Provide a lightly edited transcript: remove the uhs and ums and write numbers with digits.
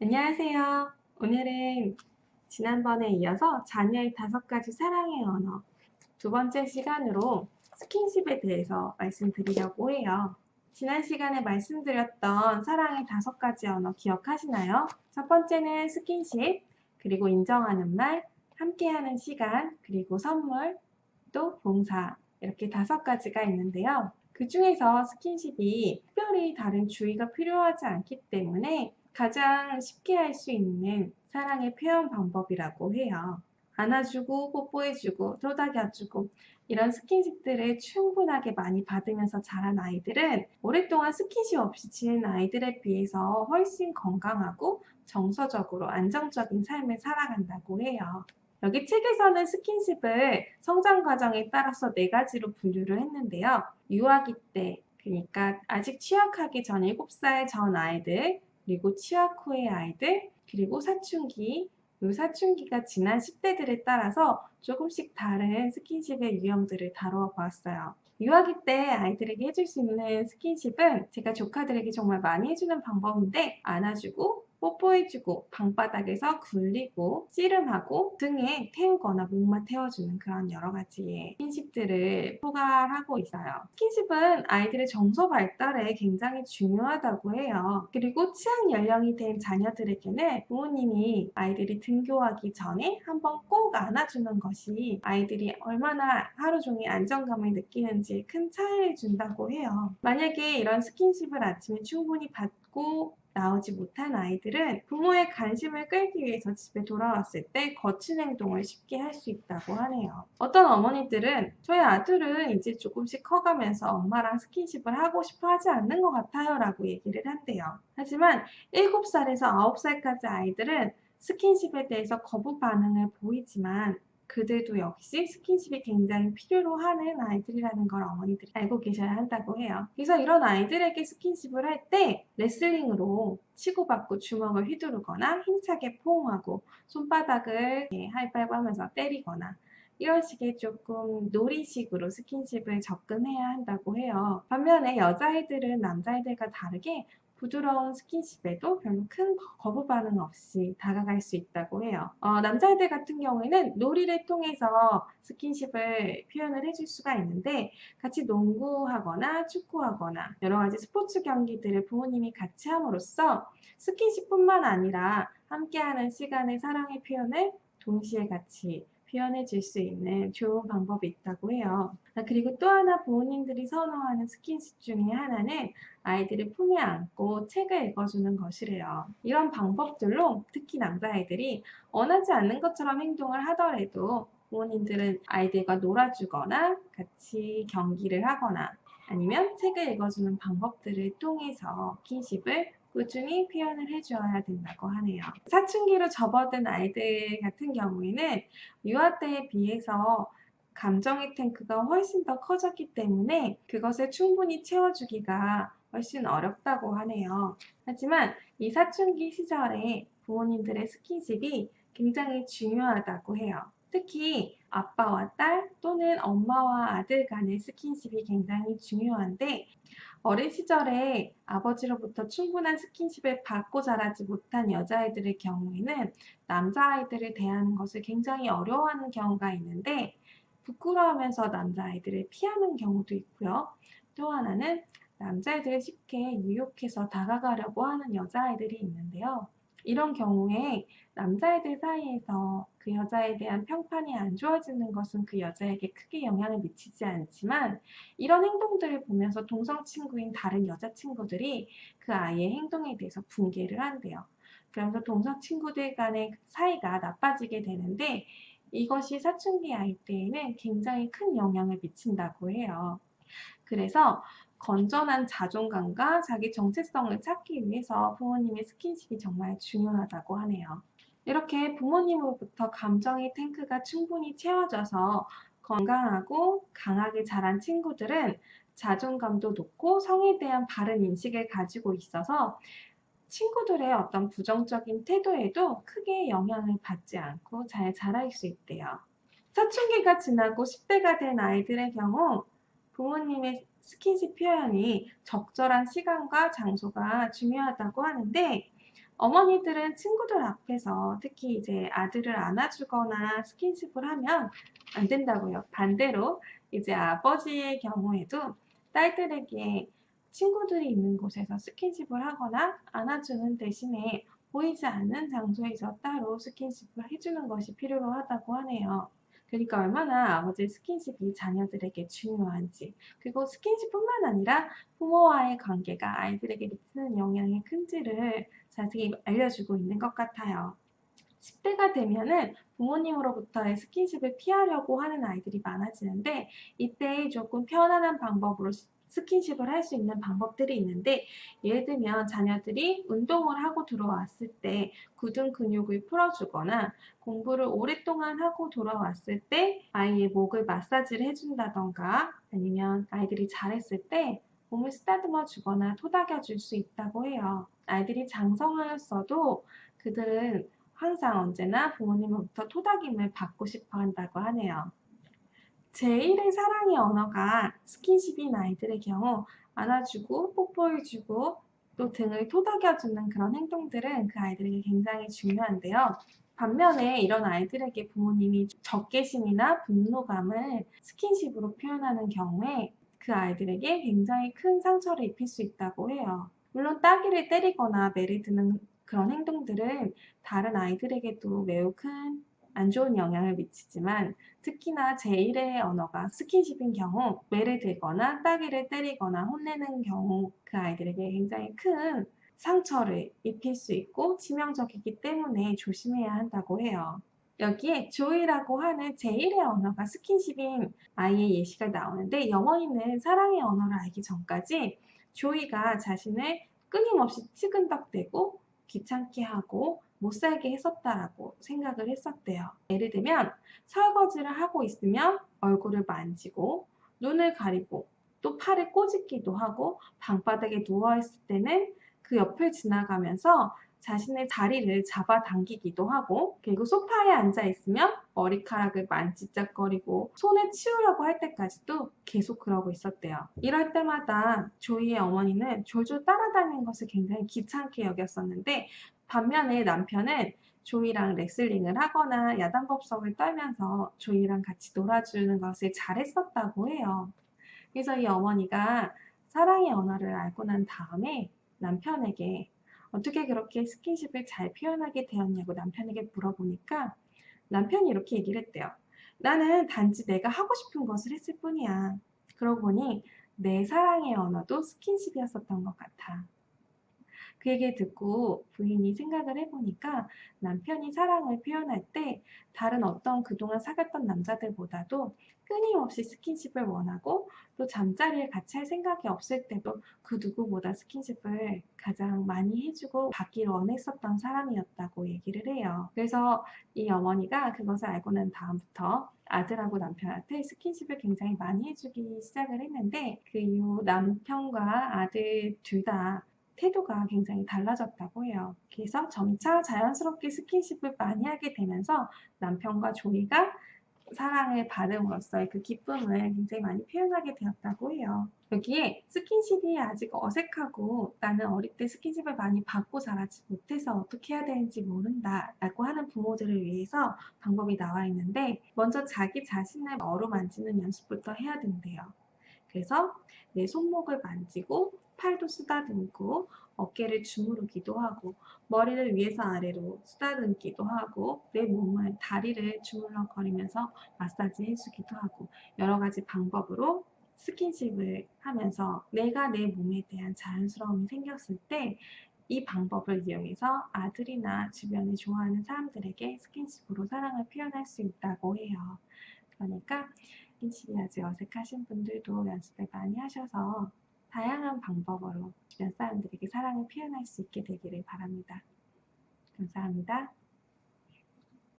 안녕하세요. 오늘은 지난번에 이어서 자녀의 5가지 사랑의 언어 두 번째 시간으로 스킨십에 대해서 말씀드리려고 해요. 지난 시간에 말씀드렸던 사랑의 5가지 언어 기억하시나요? 첫 번째는 스킨십, 그리고 인정하는 말, 함께하는 시간, 그리고 선물, 또 봉사, 이렇게 5가지가 있는데요. 그 중에서 스킨십이 특별히 다른 주의가 필요하지 않기 때문에 가장 쉽게 할 수 있는 사랑의 표현 방법이라고 해요. 안아주고 뽀뽀해주고 토닥여주고 이런 스킨십들을 충분하게 많이 받으면서 자란 아이들은 오랫동안 스킨십 없이 지낸 아이들에 비해서 훨씬 건강하고 정서적으로 안정적인 삶을 살아간다고 해요. 여기 책에서는 스킨십을 성장 과정에 따라서 4가지로 분류를 했는데요. 유아기 때, 그러니까 아직 취학하기 전 7살 전 아이들, 그리고 취학 후의 아이들, 그리고 사춘기, 이 사춘기가 지난 10대들에 따라서 조금씩 다른 스킨십의 유형들을 다루어 보았어요. 유아기 때 아이들에게 해줄 수 있는 스킨십은 제가 조카들에게 정말 많이 해주는 방법인데 안아주고 뽀뽀해주고 방바닥에서 굴리고 씨름하고 등에 태우거나 목만 태워주는 그런 여러 가지의 스킨십들을 포괄하고 있어요. 스킨십은 아이들의 정서 발달에 굉장히 중요하다고 해요. 그리고 취학 연령이 된 자녀들에게는 부모님이 아이들이 등교하기 전에 한번 꼭 안아주는 것이 아이들이 얼마나 하루 종일 안정감을 느끼는지 큰 차이를 준다고 해요. 만약에 이런 스킨십을 아침에 충분히 받고 나오지 못한 아이들은 부모의 관심을 끌기 위해서 집에 돌아왔을 때 거친 행동을 쉽게 할 수 있다고 하네요. 어떤 어머니들은 저희 아들은 이제 조금씩 커가면서 엄마랑 스킨십을 하고 싶어 하지 않는 것 같아요 라고 얘기를 한대요. 하지만 7살에서 9살까지 아이들은 스킨십에 대해서 거부 반응을 보이지만 그들도 역시 스킨십이 굉장히 필요로 하는 아이들이라는 걸 어머니들이 알고 계셔야 한다고 해요. 그래서 이런 아이들에게 스킨십을 할 때 레슬링으로 치고받고 주먹을 휘두르거나 힘차게 포옹하고 손바닥을 하이파이브 하면서 때리거나 이런 식의 조금 놀이식으로 스킨십을 접근해야 한다고 해요. 반면에 여자아이들은 남자아이들과 다르게 부드러운 스킨십에도 별로 큰 거부 반응 없이 다가갈 수 있다고 해요. 남자애들 같은 경우에는 놀이를 통해서 스킨십을 표현을 해줄 수가 있는데 같이 농구하거나 축구하거나 여러 가지 스포츠 경기들을 부모님이 같이 함으로써 스킨십뿐만 아니라 함께하는 시간의 사랑의 표현을 동시에 같이 표현해 줄 수 있는 좋은 방법이 있다고 해요. 그리고 또 하나 부모님들이 선호하는 스킨십 중에 하나는 아이들을 품에 안고 책을 읽어주는 것이래요. 이런 방법들로 특히 남자아이들이 원하지 않는 것처럼 행동을 하더라도 부모님들은 아이들과 놀아주거나 같이 경기를 하거나 아니면 책을 읽어주는 방법들을 통해서 스킨십을 꾸준히 표현을 해주어야 된다고 하네요. 사춘기로 접어든 아이들 같은 경우에는 유아 때에 비해서 감정의 탱크가 훨씬 더 커졌기 때문에 그것을 충분히 채워주기가 훨씬 어렵다고 하네요. 하지만 이 사춘기 시절에 부모님들의 스킨십이 굉장히 중요하다고 해요. 특히 아빠와 딸 또는 엄마와 아들 간의 스킨십이 굉장히 중요한데 어린 시절에 아버지로부터 충분한 스킨십을 받고 자라지 못한 여자아이들의 경우에는 남자아이들을 대하는 것을 굉장히 어려워하는 경우가 있는데 부끄러워하면서 남자아이들을 피하는 경우도 있고요. 또 하나는 남자애들을 쉽게 유혹해서 다가가려고 하는 여자아이들이 있는데요. 이런 경우에 남자애들 사이에서 그 여자에 대한 평판이 안 좋아지는 것은 그 여자에게 크게 영향을 미치지 않지만 이런 행동들을 보면서 동성 친구인 다른 여자친구들이 그 아이의 행동에 대해서 분개를 한대요. 그러면서 동성 친구들 간의 사이가 나빠지게 되는데 이것이 사춘기 아이 때에는 굉장히 큰 영향을 미친다고 해요. 그래서 건전한 자존감과 자기 정체성을 찾기 위해서 부모님의 스킨십이 정말 중요하다고 하네요. 이렇게 부모님으로부터 감정의 탱크가 충분히 채워져서 건강하고 강하게 자란 친구들은 자존감도 높고 성에 대한 바른 인식을 가지고 있어서 친구들의 어떤 부정적인 태도에도 크게 영향을 받지 않고 잘 자랄 수 있대요. 사춘기가 지나고 10대가 된 아이들의 경우 부모님의 스킨십 표현이 적절한 시간과 장소가 중요하다고 하는데 어머니들은 친구들 앞에서 특히 이제 아들을 안아주거나 스킨십을 하면 안 된다고요. 반대로 이제 아버지의 경우에도 딸들에게 친구들이 있는 곳에서 스킨십을 하거나 안아주는 대신에 보이지 않는 장소에서 따로 스킨십을 해주는 것이 필요로 하다고 하네요. 그러니까 얼마나 아버지의 스킨십이 자녀들에게 중요한지, 그리고 스킨십뿐만 아니라 부모와의 관계가 아이들에게 미치는 영향이 큰지를 자세히 알려주고 있는 것 같아요. 10대가 되면은 부모님으로부터의 스킨십을 피하려고 하는 아이들이 많아지는데, 이때 조금 편안한 방법으로 스킨십을 할 수 있는 방법들이 있는데, 예를 들면 자녀들이 운동을 하고 들어왔을 때 굳은 근육을 풀어주거나, 공부를 오랫동안 하고 돌아왔을 때 아이의 목을 마사지를 해준다던가, 아니면 아이들이 잘했을 때 몸을 쓰다듬어 주거나 토닥여 줄 수 있다고 해요. 아이들이 장성하였어도 그들은 항상 언제나 부모님으로부터 토닥임을 받고 싶어 한다고 하네요. 제1의 사랑의 언어가 스킨십인 아이들의 경우 안아주고 뽀뽀해주고 또 등을 토닥여주는 그런 행동들은 그 아이들에게 굉장히 중요한데요. 반면에 이런 아이들에게 부모님이 적개심이나 분노감을 스킨십으로 표현하는 경우에 그 아이들에게 굉장히 큰 상처를 입힐 수 있다고 해요. 물론 따귀를 때리거나 매를 드는 그런 행동들은 다른 아이들에게도 매우 큰 안 좋은 영향을 미치지만, 특히나 제1의 언어가 스킨십인 경우 매를 들거나 따귀를 때리거나 혼내는 경우 그 아이들에게 굉장히 큰 상처를 입힐 수 있고 치명적이기 때문에 조심해야 한다고 해요. 여기에 조이라고 하는 제1의 언어가 스킨십인 아이의 예시가 나오는데, 영원이는 사랑의 언어를 알기 전까지 조이가 자신을 끊임없이 치근덕대고 귀찮게 하고 못살게 했었다라고 생각을 했었대요. 예를 들면 설거지를 하고 있으면 얼굴을 만지고 눈을 가리고 또 팔을 꼬집기도 하고, 방바닥에 누워있을 때는 그 옆을 지나가면서 자신의 다리를 잡아당기기도 하고, 그리고 소파에 앉아있으면 머리카락을 만지작거리고 손을 치우려고 할 때까지도 계속 그러고 있었대요. 이럴 때마다 조이의 어머니는 졸졸 따라다니는 것을 굉장히 귀찮게 여겼었는데, 반면에 남편은 조이랑 레슬링을 하거나 야단법석을 떨면서 조이랑 같이 놀아주는 것을 잘했었다고 해요. 그래서 이 어머니가 사랑의 언어를 알고 난 다음에 남편에게 어떻게 그렇게 스킨십을 잘 표현하게 되었냐고 남편에게 물어보니까, 남편이 이렇게 얘기를 했대요. 나는 단지 내가 하고 싶은 것을 했을 뿐이야. 그러고 보니 내 사랑의 언어도 스킨십이었었던 것 같아. 그 얘기를 듣고 부인이 생각을 해보니까, 남편이 사랑을 표현할 때 다른 어떤 그동안 사귀었던 남자들보다도 끊임없이 스킨십을 원하고, 또 잠자리를 같이 할 생각이 없을 때도 그 누구보다 스킨십을 가장 많이 해주고 받기를 원했었던 사람이었다고 얘기를 해요. 그래서 이 어머니가 그것을 알고 난 다음부터 아들하고 남편한테 스킨십을 굉장히 많이 해주기 시작을 했는데, 그 이후 남편과 아들 둘 다 태도가 굉장히 달라졌다고 해요. 그래서 점차 자연스럽게 스킨십을 많이 하게 되면서 남편과 조이가 사랑을 받음으로써의 그 기쁨을 굉장히 많이 표현하게 되었다고 해요. 여기에 스킨십이 아직 어색하고 나는 어릴 때 스킨십을 많이 받고 자라지 못해서 어떻게 해야 되는지 모른다 라고 하는 부모들을 위해서 방법이 나와 있는데, 먼저 자기 자신을 어루만지는 연습부터 해야 된대요. 그래서 내 손목을 만지고 팔도 쓰다듬고 어깨를 주무르기도 하고 머리를 위에서 아래로 쓰다듬기도 하고 내 몸을 다리를 주물럭거리면서 마사지 해주기도 하고, 여러 가지 방법으로 스킨십을 하면서 내가 내 몸에 대한 자연스러움이 생겼을 때 이 방법을 이용해서 아들이나 주변에 좋아하는 사람들에게 스킨십으로 사랑을 표현할 수 있다고 해요. 그러니까 스킨십이 아직 어색하신 분들도 연습을 많이 하셔서 다양한 방법으로 주변 사람들에게 사랑을 표현할 수 있게 되기를 바랍니다. 감사합니다.